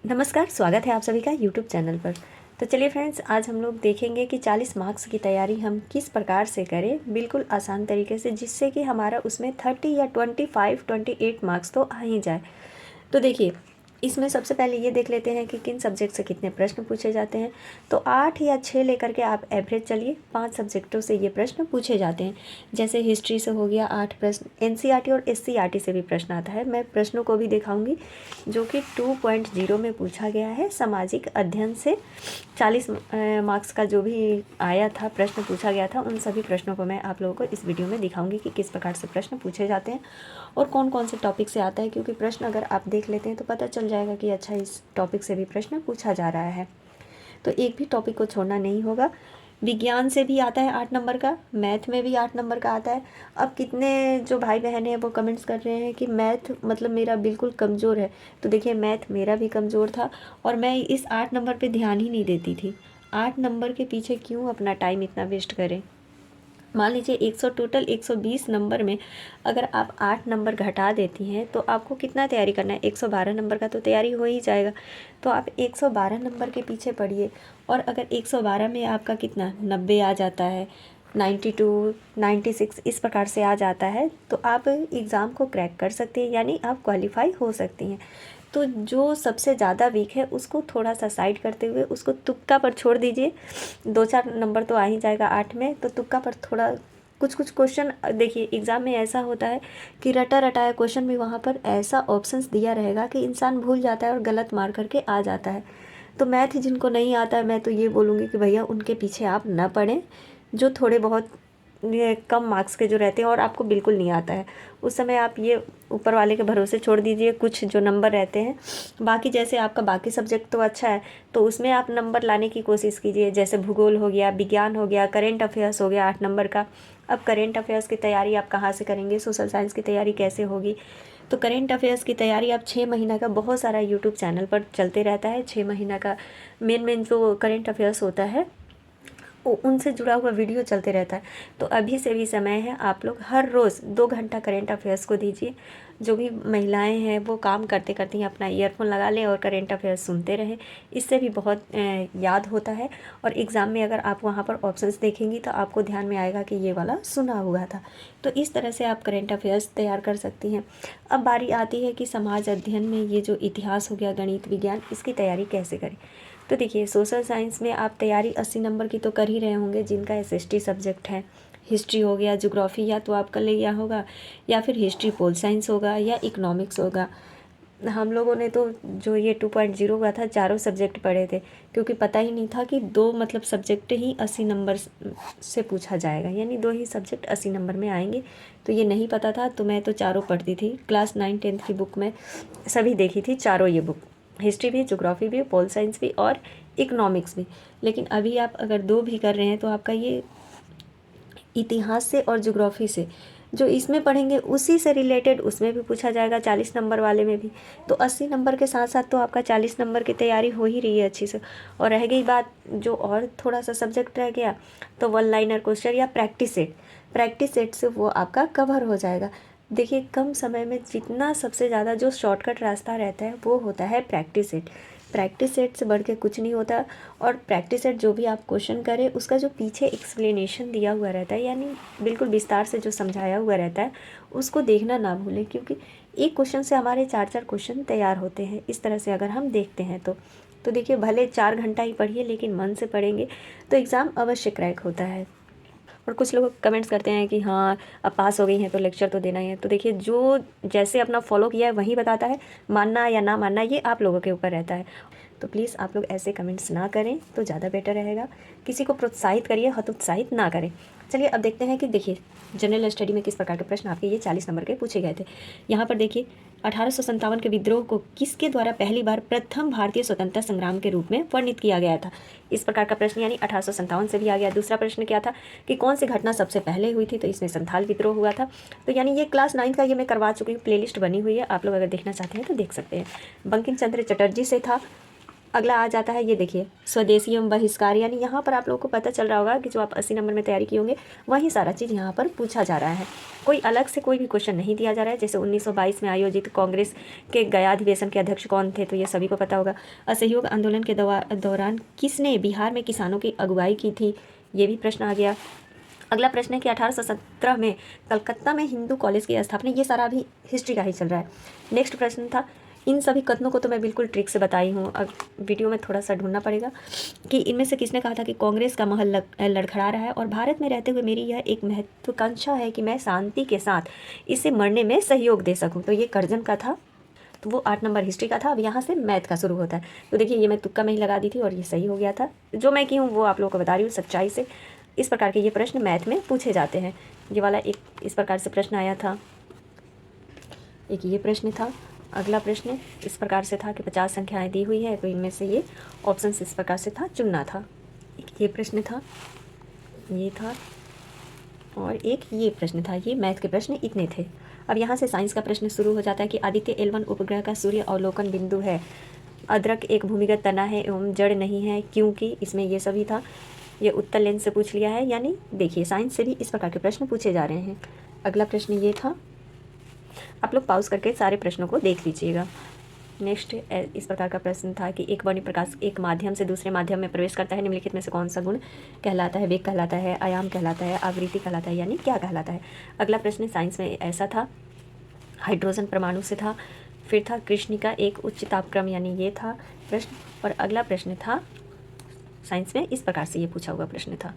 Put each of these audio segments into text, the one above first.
नमस्कार, स्वागत है आप सभी का यूट्यूब चैनल पर। तो चलिए फ्रेंड्स, आज हम लोग देखेंगे कि 40 मार्क्स की तैयारी हम किस प्रकार से करें बिल्कुल आसान तरीके से, जिससे कि हमारा उसमें 30 या 25, 28 मार्क्स तो आ ही जाए। तो देखिए, इसमें सबसे पहले ये देख लेते हैं कि किन सब्जेक्ट से कितने प्रश्न पूछे जाते हैं। तो 8 या 6 लेकर के आप एवरेज चलिए, 5 सब्जेक्टों से ये प्रश्न पूछे जाते हैं। जैसे हिस्ट्री से हो गया 8 प्रश्न, एनसीईआरटी और एससीईआरटी से भी प्रश्न आता है। मैं प्रश्नों को भी दिखाऊंगी जो कि 2.0 में पूछा गया है। सामाजिक अध्ययन से 40 मार्क्स का जो भी आया था, प्रश्न पूछा गया था, उन सभी प्रश्नों को मैं आप लोगों को इस वीडियो में दिखाऊंगी कि किस प्रकार से प्रश्न पूछे जाते हैं और कौन कौन से टॉपिक से आता है। क्योंकि प्रश्न अगर आप देख लेते हैं तो पता चल जाएगा कि अच्छा, इस टॉपिक से भी प्रश्न पूछा जा रहा है। तो एक भी टॉपिक को छोड़ना नहीं होगा। विज्ञान से भी आता है 8 नंबर का, मैथ में भी 8 नंबर का आता है। अब कितने जो भाई बहन हैं वो कमेंट्स कर रहे हैं कि मैथ मतलब मेरा बिल्कुल कमज़ोर है। तो देखिए, मैथ मेरा भी कमज़ोर था और मैं इस 8 नंबर पे ध्यान ही नहीं देती थी। 8 नंबर के पीछे क्यों अपना टाइम इतना वेस्ट करें। मान लीजिए 100 टोटल 120 नंबर में अगर आप 8 नंबर घटा देती हैं तो आपको कितना तैयारी करना है, 112 नंबर का तो तैयारी हो ही जाएगा। तो आप 112 नंबर के पीछे पढ़िए और अगर 112 में आपका कितना 90 आ जाता है, 92, 96 इस प्रकार से आ जाता है तो आप एग्ज़ाम को क्रैक कर सकते हैं, यानी आप क्वालिफाई हो सकती हैं। तो जो सबसे ज़्यादा वीक है उसको थोड़ा सा साइड करते हुए उसको तुक्का पर छोड़ दीजिए। 2-4 नंबर तो आ ही जाएगा 8 में, तो तुक्का पर थोड़ा कुछ क्वेश्चन देखिए। एग्ज़ाम में ऐसा होता है कि रटा रटाया क्वेश्चन भी वहाँ पर ऐसा ऑप्शंस दिया रहेगा कि इंसान भूल जाता है और गलत मार करके आ जाता है। तो मैथ जिनको नहीं आता है, मैं तो ये बोलूँगी कि भैया उनके पीछे आप न पढ़ें। जो थोड़े बहुत ये कम मार्क्स के जो रहते हैं और आपको बिल्कुल नहीं आता है, उस समय आप ये ऊपर वाले के भरोसे छोड़ दीजिए कुछ जो नंबर रहते हैं। बाकी जैसे आपका बाकी सब्जेक्ट तो अच्छा है तो उसमें आप नंबर लाने की कोशिश कीजिए। जैसे भूगोल हो गया, विज्ञान हो गया, करेंट अफेयर्स हो गया 8 नंबर का। अब करेंट अफेयर्स की तैयारी आप कहाँ से करेंगे, सोशल साइंस की तैयारी कैसे होगी। तो करेंट अफेयर्स की तैयारी आप 6 महीना का बहुत सारा यूट्यूब चैनल पर चलते रहता है। 6 महीना का मेन जो करेंट अफेयर्स होता है उनसे जुड़ा हुआ वीडियो चलते रहता है। तो अभी से भी समय है, आप लोग हर रोज़ 2 घंटा करेंट अफेयर्स को दीजिए। जो भी महिलाएं हैं वो काम करते करते ही अपना ईयरफोन लगा लें और करेंट अफेयर्स सुनते रहें। इससे भी बहुत याद होता है और एग्ज़ाम में अगर आप वहाँ पर ऑप्शंस देखेंगी तो आपको ध्यान में आएगा कि ये वाला सुना हुआ था। तो इस तरह से आप करेंट अफेयर्स तैयार कर सकती हैं। अब बारी आती है कि समाज अध्ययन में ये जो इतिहास हो गया, गणित, विज्ञान, इसकी तैयारी कैसे करें। तो देखिए, सोशल साइंस में आप तैयारी 80 नंबर की तो कर ही रहे होंगे जिनका एसएसटी सब्जेक्ट है। हिस्ट्री हो गया, ज्योग्राफी या तो आपका लिया होगा या फिर हिस्ट्री पोल साइंस होगा या इकोनॉमिक्स होगा। हम लोगों ने तो जो ये 2.0 हुआ था, चारों सब्जेक्ट पढ़े थे क्योंकि पता ही नहीं था कि दो मतलब सब्जेक्ट ही 80 नंबर से पूछा जाएगा, यानी 2 ही सब्जेक्ट 80 नंबर में आएंगे। तो ये नहीं पता था, तो मैं तो चारों पढ़ती थी। क्लास 9, 10 की बुक में सभी देखी थी, चारों ये बुक, हिस्ट्री भी, ज्योग्राफी भी, पोल साइंस भी और इकोनॉमिक्स भी। लेकिन अभी आप अगर 2 भी कर रहे हैं तो आपका ये इतिहास से और ज्योग्राफी से जो इसमें पढ़ेंगे उसी से रिलेटेड उसमें भी पूछा जाएगा, 40 नंबर वाले में भी। तो 80 नंबर के साथ साथ तो आपका 40 नंबर की तैयारी हो ही रही है अच्छी से। और रह गई बात, जो और थोड़ा सा सब्जेक्ट रह गया तो 1 लाइनर क्वेश्चन या प्रैक्टिस सेट से वो आपका कवर हो जाएगा। देखिए, कम समय में जितना सबसे ज़्यादा जो शॉर्टकट रास्ता रहता है वो होता है प्रैक्टिस सेट। प्रैक्टिस सेट से बढ़ के कुछ नहीं होता। और प्रैक्टिस सेट जो भी आप क्वेश्चन करें उसका जो पीछे एक्सप्लेनेशन दिया हुआ रहता है, यानी बिल्कुल विस्तार से जो समझाया हुआ रहता है, उसको देखना ना भूलें। क्योंकि एक क्वेश्चन से हमारे 4-4 क्वेश्चन तैयार होते हैं इस तरह से अगर हम देखते हैं तो देखिए, भले 4 घंटा ही पढ़िए लेकिन मन से पढ़ेंगे तो एग्ज़ाम अवश्य क्रैक होता है। और कुछ लोग कमेंट्स करते हैं कि हाँ, अब पास हो गई हैं तो लेक्चर तो देना ही है। तो देखिए, जो जैसे अपना फॉलो किया है वही बताता है, मानना या ना मानना ये आप लोगों के ऊपर रहता है। तो प्लीज़ आप लोग ऐसे कमेंट्स ना करें तो ज़्यादा बेटर रहेगा। किसी को प्रोत्साहित करिए, हतोत्साहित ना करें। चलिए अब देखते हैं कि देखिए, जनरल स्टडी में किस प्रकार के प्रश्न आपके ये 40 नंबर के पूछे गए थे। यहाँ पर देखिए, 1857 के विद्रोह को किसके द्वारा पहली बार प्रथम भारतीय स्वतंत्रता संग्राम के रूप में वर्णित किया गया था। इस प्रकार का प्रश्न, यानी 1857 से भी आ गया। दूसरा प्रश्न क्या था कि कौन सी घटना सबसे पहले हुई थी, तो इसमें संथाल विद्रोह हुआ था। तो यानी ये क्लास 9 का ये मैं करवा चुकी हूँ, प्लेलिस्ट बनी हुई है, आप लोग अगर देखना चाहते हैं तो देख सकते हैं। बंकिम चंद्र चटर्जी से था अगला आ जाता है, ये देखिए स्वदेशी एवं बहिष्कार, यानी यहाँ पर आप लोगों को पता चल रहा होगा कि जो आप 80 नंबर में तैयारी किए होंगे वही सारा चीज़ यहाँ पर पूछा जा रहा है। कोई अलग से कोई भी क्वेश्चन नहीं दिया जा रहा है। जैसे 1922 में आयोजित कांग्रेस के गया अधिवेशन के अध्यक्ष कौन थे, तो ये सभी को पता होगा। असहयोग आंदोलन के दौरान किसने बिहार में किसानों की अगुवाई की थी, ये भी प्रश्न आ गया। अगला प्रश्न है कि 1817 में कलकत्ता में हिंदू कॉलेज की स्थापना, ये सारा अभी हिस्ट्री का ही चल रहा है। नेक्स्ट प्रश्न था, इन सभी कथनों को तो मैं बिल्कुल ट्रिक से बताई हूँ, अब वीडियो में थोड़ा सा ढूंढना पड़ेगा कि इनमें से किसने कहा था कि कांग्रेस का महल लड़खड़ा रहा है और भारत में रहते हुए मेरी यह एक महत्वाकांक्षा है कि मैं शांति के साथ इसे मरने में सहयोग दे सकूँ, तो ये कर्जन का था। तो वो 8 नंबर हिस्ट्री का था। अब यहाँ से मैथ का शुरू होता है। तो देखिए ये मैं तुक्का में ही लगा दी थी और ये सही हो गया था। जो मैं की हूँ वो आप लोगों को बता रही हूँ सच्चाई से। इस प्रकार के ये प्रश्न मैथ में पूछे जाते हैं। ये वाला एक इस प्रकार से प्रश्न आया था, एक ये प्रश्न था। अगला प्रश्न इस प्रकार से था कि 50 संख्याएं दी हुई है, तो इनमें से ये ऑप्शन इस प्रकार से था, चुनना था। एक ये प्रश्न था, ये था, और एक ये प्रश्न था। ये मैथ के प्रश्न इतने थे। अब यहाँ से साइंस का प्रश्न शुरू हो जाता है कि आदित्य L1 उपग्रह का सूर्य अवलोकन बिंदु है। अदरक एक भूमिगत तना है एवं जड़ नहीं है, क्योंकि इसमें ये सभी था। ये उत्तर लेंस से पूछ लिया है, यानी देखिए साइंस से भी इस प्रकार के प्रश्न पूछे जा रहे हैं। अगला प्रश्न ये था, आप लोग पॉज करके सारे प्रश्नों को देख लीजिएगा। नेक्स्ट इस प्रकार का प्रश्न था कि एक वर्णी प्रकाश एक माध्यम से दूसरे माध्यम में प्रवेश करता है, निम्नलिखित में से कौन सा गुण कहलाता है? वेग कहलाता है, आयाम कहलाता है, आवृत्ति कहलाता है, यानी क्या कहलाता है? अगला प्रश्न साइंस में ऐसा था, हाइड्रोजन परमाणु से था। फिर था कृष्णिका एक उच्च तापक्रम, यानी ये था प्रश्न। और अगला प्रश्न था साइंस में इस प्रकार से ये पूछा हुआ प्रश्न था।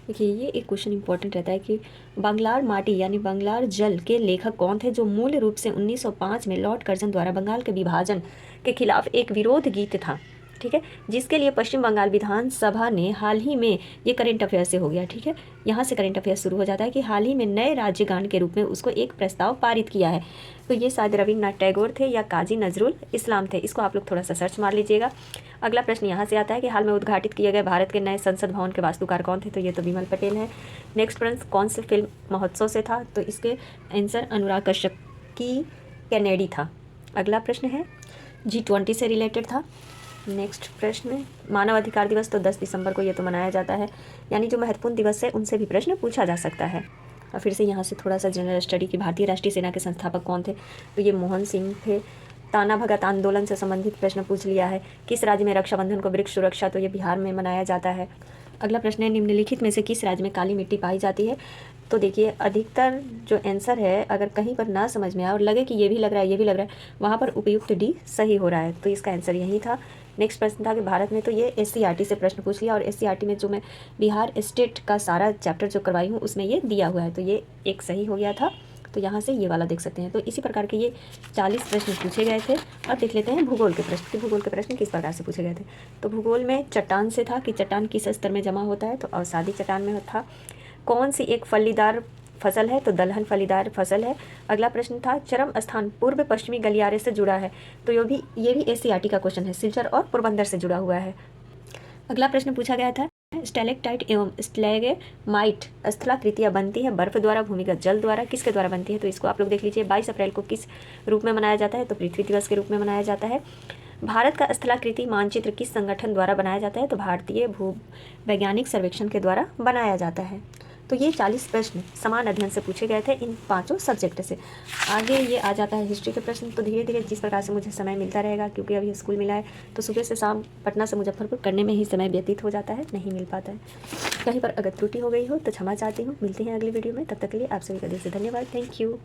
देखिए ये एक क्वेश्चन इंपॉर्टेंट रहता है कि बंगलार माटी यानी बंगलार जल के लेखक कौन थे, जो मूल रूप से 1905 में लॉर्ड कर्जन द्वारा बंगाल के विभाजन के खिलाफ एक विरोध गीत था, ठीक है, जिसके लिए पश्चिम बंगाल विधानसभा ने हाल ही में, ये करेंट अफेयर से हो गया, ठीक है, यहाँ से करेंट अफेयर शुरू हो जाता है कि हाल ही में नए राज्य गान के रूप में उसको एक प्रस्ताव पारित किया है। तो ये शायद रविन्द्रनाथ टैगोर थे या काजी नजरुल इस्लाम थे। इसको आप लोग थोड़ा सा सर्च मार लीजिएगा। अगला प्रश्न यहाँ से आता है कि हाल में उद्घाटित किए गए भारत के नए संसद भवन के वास्तुकार कौन थे, तो ये तो विमल पटेल है। नेक्स्ट प्रश्न कौन से फिल्म महोत्सव से था, तो इसके आंसर अनुराग कश्यप की कैनेडी था। अगला प्रश्न है G20 से रिलेटेड था। नेक्स्ट प्रश्न मानव अधिकार दिवस, तो 10 दिसंबर को ये तो मनाया जाता है, यानी जो महत्वपूर्ण दिवस है उनसे भी प्रश्न पूछा जा सकता है। और फिर से यहाँ से थोड़ा सा जनरल स्टडी की भारतीय राष्ट्रीय सेना के संस्थापक कौन थे, तो ये मोहन सिंह थे। ताना भगत आंदोलन से संबंधित प्रश्न पूछ लिया है। किस राज्य में रक्षाबंधन को वृक्ष सुरक्षा, तो ये बिहार में मनाया जाता है। अगला प्रश्न है निम्नलिखित में से किस राज्य में काली मिट्टी पाई जाती है, तो देखिए अधिकतर जो आंसर है अगर कहीं पर ना समझ में आए और लगे कि ये भी लग रहा है ये भी लग रहा है, वहाँ पर उपयुक्त डी सही हो रहा है, तो इसका आंसर यही था। नेक्स्ट प्रश्न था कि भारत में, तो ये SCRT से प्रश्न पूछ लिया, और SCRT में जो मैं बिहार स्टेट का सारा चैप्टर जो करवाई हूँ उसमें ये दिया हुआ है, तो ये एक सही हो गया था। तो यहाँ से ये वाला देख सकते हैं। तो इसी प्रकार के ये 40 प्रश्न पूछे गए थे। अब देख लेते हैं भूगोल के प्रश्न कि भूगोल के प्रश्न किस प्रकार से पूछे गए थे। तो भूगोल में चट्टान से था कि चट्टान किस स्तर में जमा होता है, तो अवसादी चट्टान में था। कौन सी एक फलीदार फसल है, तो दलहन फलीदार फसल है। अगला प्रश्न था चरम स्थान पूर्व पश्चिमी गलियारे से जुड़ा है, तो ये भी SCRT का क्वेश्चन है, सिलचर और पोरबंदर से जुड़ा हुआ है। अगला प्रश्न पूछा गया था स्टैलेक्टाइट एवं स्टैलेगमाइट स्थलाकृतियाँ बनती है बर्फ द्वारा, भूमिगत जल द्वारा, किसके द्वारा बनती है, तो इसको आप लोग देख लीजिए। 22 अप्रैल को किस रूप में मनाया जाता है, तो पृथ्वी दिवस के रूप में मनाया जाता है। भारत का स्थलाकृति मानचित्र किस संगठन द्वारा बनाया जाता है, तो भारतीय भूवैज्ञानिक सर्वेक्षण के द्वारा बनाया जाता है। तो ये 40 प्रश्न समान अध्ययन से पूछे गए थे इन 5 सब्जेक्ट से। आगे ये आ जाता है हिस्ट्री के प्रश्न। तो धीरे धीरे जिस प्रकार से मुझे समय मिलता रहेगा, क्योंकि अभी स्कूल मिला है, तो सुबह से शाम पटना से मुजफ्फरपुर करने में ही समय व्यतीत हो जाता है, नहीं मिल पाता है। कहीं पर अगर त्रुटि हो गई हो तो क्षमा चाहती हूँ। मिलते हैं अगली वीडियो में, तब तक के लिए आप सभी का दिल से धन्यवाद। Thank you.